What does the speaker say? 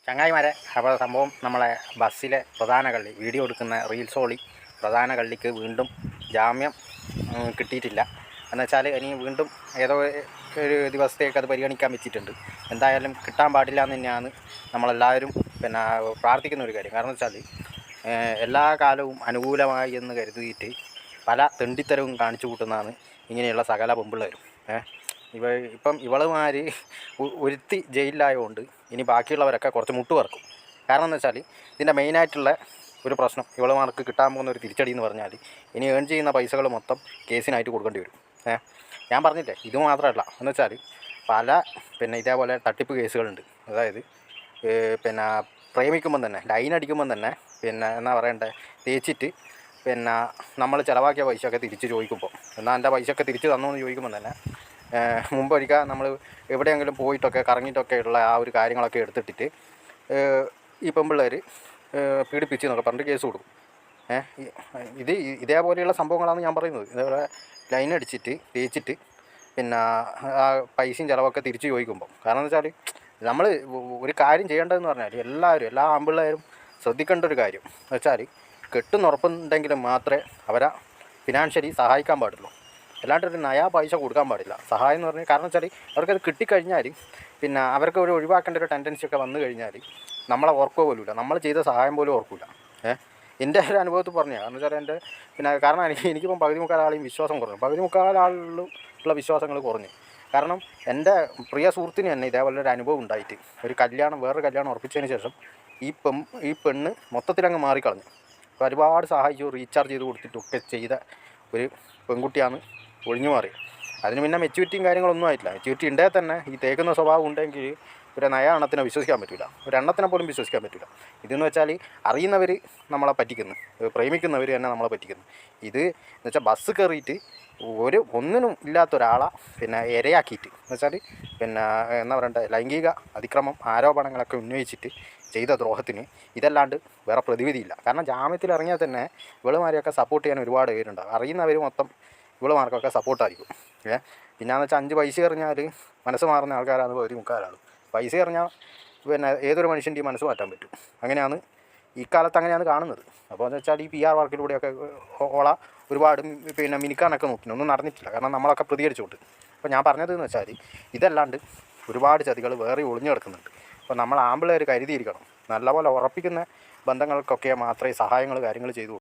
ചങ്ങായിമാരെ, അപ്പോൾ സംഭവം നമ്മളെ ബസ്സിലെ പ്രധാന കള്ളി വീഡിയോ എടുക്കുന്ന റീൽസോളി പ്രധാന കള്ളിക്ക് വീണ്ടും ജാമ്യം കിട്ടിയിട്ടില്ല. എന്നുവെച്ചാൽ ഇനി വീണ്ടും ഏതോ ഒരു ദിവസത്തേക്ക് അത് പരിഗണിക്കാൻ വെച്ചിട്ടുണ്ട്. എന്തായാലും കിട്ടാൻ പാടില്ല എന്ന് തന്നെയാണ് നമ്മളെല്ലാവരും പ്രാർത്ഥിക്കുന്ന ഒരു കാര്യം. കാരണം വെച്ചാൽ എല്ലാ കാലവും അനുകൂലമായി എന്ന് കരുതിയിട്ട് പല തെണ്ടിത്തരവും കാണിച്ചു കൂട്ടുന്നതാണ് ഇങ്ങനെയുള്ള സകല പെമ്പിള്ളേരും. ഇപ്പം ഇവളുമാർ ഒരുത്തി ജയിലിലായതുകൊണ്ട് ഇനി ബാക്കിയുള്ളവരൊക്കെ കുറച്ച് മുട്ട് പറക്കും. കാരണം എന്ന് വെച്ചാൽ ഇതിൻ്റെ മെയിനായിട്ടുള്ള ഒരു പ്രശ്നം ഇവളുമാർക്ക് കിട്ടാൻ പോകുന്ന ഒരു തിരിച്ചടി എന്ന് പറഞ്ഞാൽ ഇനി ഏൺ ചെയ്യുന്ന പൈസകൾ മൊത്തം കേസിനായിട്ട് കൊടുക്കേണ്ടി വരും. ഞാൻ പറഞ്ഞില്ലേ, ഇത് മാത്രമല്ല എന്ന് വെച്ചാൽ പല ഇതേപോലെ തട്ടിപ്പ് കേസുകളുണ്ട്. അതായത് പ്രേമിക്കുമ്പം തന്നെ ലൈൻ അടിക്കുമ്പം തന്നെ എന്നാ പറയണ്ടേ, തേച്ചിട്ട് നമ്മൾ ചിലവാക്കിയ പൈസയൊക്കെ തിരിച്ച് ചോദിക്കുമ്പോൾ എന്നാൽ എൻ്റെ പൈസയൊക്കെ തിരിച്ച് തന്നു എന്ന് ചോദിക്കുമ്പോൾ തന്നെ മുമ്പൊരിക്കൽ നമ്മൾ എവിടെയെങ്കിലും പോയിട്ടൊക്കെ കറങ്ങിയിട്ടൊക്കെ ഉള്ള ആ ഒരു കാര്യങ്ങളൊക്കെ എടുത്തിട്ടിട്ട് ഈ പെമ്പിള്ളേർ പീഡിപ്പിച്ച് എന്നൊക്കെ പറഞ്ഞിട്ട് കേസ് കൊടുക്കും. ഇതേപോലെയുള്ള സംഭവങ്ങളാണ് ഞാൻ പറയുന്നത്. ഇതേപോലെ ലൈൻ അടിച്ചിട്ട് തേച്ചിട്ട് ആ പൈസയും ചിലവൊക്കെ തിരിച്ച് ചോദിക്കുമ്പോൾ. കാരണം എന്ന് വെച്ചാൽ നമ്മൾ ഒരു കാര്യം ചെയ്യേണ്ടതെന്ന് പറഞ്ഞാൽ എല്ലാ ആമ്പിള്ളേരും ശ്രദ്ധിക്കേണ്ട ഒരു കാര്യം എന്ന് വെച്ചാൽ കെട്ടുന്നുറപ്പുണ്ടെങ്കിലും മാത്രമേ അവരെ ഫിനാൻഷ്യലി സഹായിക്കാൻ പാടുള്ളൂ. അല്ലാണ്ട് ഒരു നയാ പൈസ കൊടുക്കാൻ പാടില്ല സഹായം എന്ന് പറഞ്ഞാൽ. കാരണം വെച്ചാൽ അവർക്കത് കിട്ടിക്കഴിഞ്ഞാൽ അവർക്ക് ഒരു ഒഴിവാക്കേണ്ട ഒരു ടെൻഡൻസി ഒക്കെ വന്നു കഴിഞ്ഞാൽ നമ്മളെ ഓർക്കുക പോലുമില്ല, നമ്മൾ ചെയ്ത സഹായം പോലും ഓർക്കില്ല. എൻ്റെ ഒരു അനുഭവത്തിൽ പറഞ്ഞാൽ കാരണം വെച്ചാൽ എൻ്റെ കാരണം എനിക്കിപ്പം പകുതി മുക്കാൽ ആളെയും വിശ്വാസം കുറഞ്ഞു. പകുതി മുക്കാൽ ആളിലുള്ള വിശ്വാസങ്ങൾ കുറഞ്ഞു. കാരണം എൻ്റെ പ്രിയ സുഹൃത്തിന് തന്നെ ഇതേപോലെ ഒരു അനുഭവം ഉണ്ടായിട്ട് വേറൊരു കല്യാണം ഉറപ്പിച്ചതിന് ശേഷം ഈ പെണ്ണ് മൊത്തത്തിലങ്ങ് മാറിക്കളഞ്ഞു. അപ്പോൾ ഒരുപാട് സഹായിച്ചു, റീചാർജ് ചെയ്ത് കൊടുത്തിട്ടൊക്കെ ചെയ്ത ഒരു പെൺകുട്ടിയാണ് ഒഴിഞ്ഞു മാറി. അതിന് പിന്നെ മെച്യൂരിറ്റിയും കാര്യങ്ങളൊന്നും ആയിട്ടില്ല. മെച്യൂരിറ്റി ഉണ്ടെങ്കിൽ തന്നെ ഈ തേക്കുന്ന സ്വഭാവം ഉണ്ടെങ്കിൽ ഒരു എണ്ണത്തിനെ വിശ്വസിക്കാൻ പറ്റില്ല, എണ്ണത്തിനെ പോലും വിശ്വസിക്കാൻ പറ്റില്ല. ഇതെന്ന് വെച്ചാൽ അറിയുന്നവർ നമ്മളെ പറ്റിക്കുന്നു, പ്രേമിക്കുന്നവർ തന്നെ നമ്മളെ പറ്റിക്കുന്നു. ഇത് എന്ന് വെച്ചാൽ ബസ് കയറിയിട്ട് ഒന്നിനും ഇല്ലാത്ത ഒരാളെ ഇരയാക്കിയിട്ട് എന്ന് വെച്ചാൽ എന്താ പറയണ്ടേ, ലൈംഗിക അതിക്രമം ആരോപണങ്ങളൊക്കെ ഉന്നയിച്ചിട്ട് ചെയ്ത ദ്രോഹത്തിന് ഇതല്ലാണ്ട് വേറെ പ്രതിവിധിയില്ല. കാരണം ജാമ്യത്തിൽ ഇറങ്ങിയാൽ തന്നെ ഇവളുമാരെയൊക്കെ സപ്പോർട്ട് ചെയ്യാൻ ഒരുപാട് പേരുണ്ടാകും. അറിയുന്നവർ മൊത്തം ഇവളുമാർക്കൊക്കെ സപ്പോർട്ടായിരിക്കും. പിന്നെയെന്ന് വെച്ചാൽ 5 പൈസ എറിഞ്ഞാൽ മനസ്സ് മാറുന്ന ആൾക്കാരാണ് പകുതി മുക്കാലാണ്. പൈസ എറിഞ്ഞാൽ ഏതൊരു മനുഷ്യൻ്റെയും മനസ്സ് മാറ്റാൻ പറ്റും. അങ്ങനെയാണ് ഇക്കാലത്ത് അങ്ങനെയാണ് കാണുന്നത്. അപ്പോൾ എന്ന് വെച്ചാൽ ഈ PR വർക്കിലൂടെയൊക്കെ ഓള ഒരുപാട് മിനിക്കാനൊക്കെ നോക്കി, ഒന്നും നടന്നിട്ടില്ല. കാരണം നമ്മളൊക്കെ പ്രതികരിച്ചുകൊണ്ട്. അപ്പോൾ ഞാൻ പറഞ്ഞതെന്ന് വെച്ചാൽ ഇതല്ലാണ്ട് ഒരുപാട് ചതികൾ വേറെ ഒളിഞ്ഞു കിടക്കുന്നുണ്ട്. അപ്പോൾ നമ്മൾ ആമ്പിള്ളേർ കരുതിയിരിക്കണം. നല്ലപോലെ ഉറപ്പിക്കുന്ന ബന്ധങ്ങൾക്കൊക്കെ മാത്രമേ സഹായങ്ങൾ കാര്യങ്ങൾ ചെയ്തു